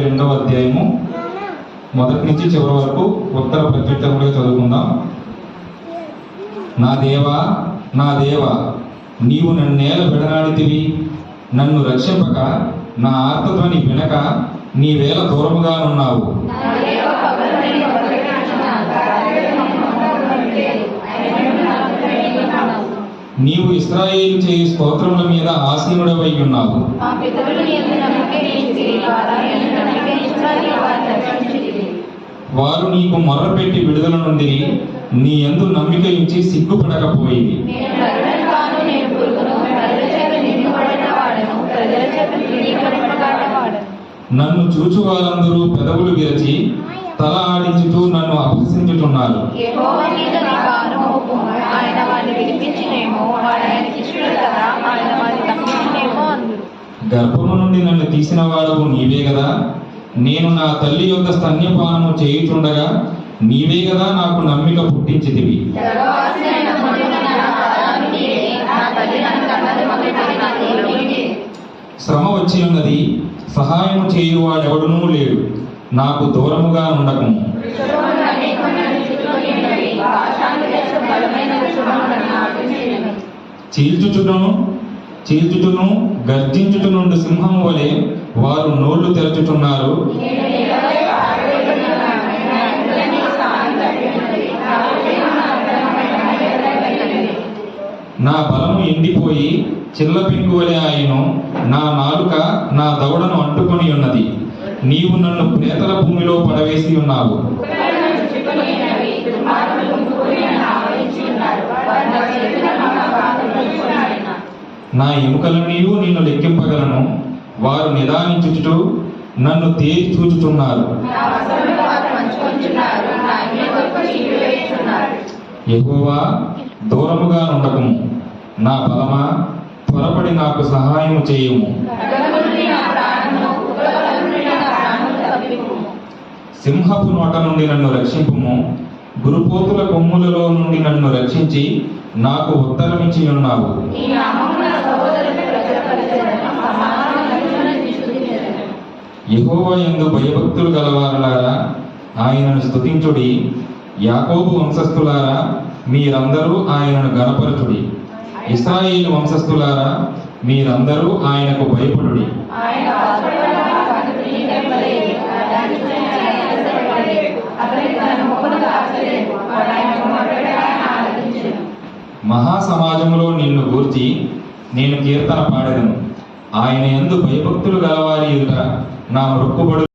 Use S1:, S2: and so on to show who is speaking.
S1: 2వ అధ్యాయము మొదటి నుంచి చివరి వరకు ఉత్తర ప్రత్యుత్తరంలో చదువుకుందాం. నా దేవా, నా దేవా, నీవు నన్నేల విడనాడితివి. నన్ను రక్షింపక, నా ఆర్తధ్వని వినక నీవేళ దూరముగానున్నావు. నీవు ఇశ్రాయేలు చేయు స్తోత్రముల మీద ఆసీనుడవై ఉన్నావు. వారు నీకు మొర్రపెట్టి విడుదల నుండి నీ యందు నమ్మిక ఉంచి సిగ్గుపడకపోయి. నన్ను చూచు వారందరూ పెదవులు విరచి తల ఆడించుతూ నన్ను అపహసించుతున్నారు. గర్భము నుండి నన్ను తీసిన వాడవు నీవే కదా. నేను నా తల్లి యొక్క స్తన్యపానము చేయుచుండగా నీవే కదా నాకు నమ్మిక పుట్టించితివి. శ్రమ వచ్చి ఉన్నది, సహాయము చేయువాడెవడునూ లేడు. నాకు దూరముగా ఉండకము. చీల్చుచును గర్జించుచునుండు సింహము వలె వారు నోళ్లు తెరచుచున్నారు. నా బలము ఎండిపోయి చిల్లపింకు వలె ఆయను. నా నాలుక నా దవడను అంటుకొని ఉన్నది. నీవు నన్ను ప్రేతల భూమిలో పడవేసి ఉన్నావు. నా ఎముకలన్నీయు నిన్ను లెక్కింపగలను. వారు నిదానించుచు నన్ను తేరి చూచుచున్నారు. యెహోవా, దూరముగా ఉండకము. నా బలమా, త్వరపడి నాకు సహాయము చేయుము. సింహపు నోట నుండి నన్ను రక్షింపుము. గురుపోతుల కొమ్ములలో నుండి నన్ను రక్షించి నాకు ఉత్తరమిచ్చి ఉన్నావు. యెహోవా యందు భయభక్తులు గలవారులారా, ఆయనను స్తుతించుడి. యాకోబు వంశస్థులారా, మీరందరూ ఆయనను గణపరచుడి. ఇశ్రాయేలు వంశస్థులారా, మీరందరూ ఆయనకు భయపడుడి. మహాసమాజములో నిన్ను గూర్చి నేను కీర్తన పాడెదను. ఆయన యందు భయభక్తులు గలవారి ఎదుట నా మొక్కుబడు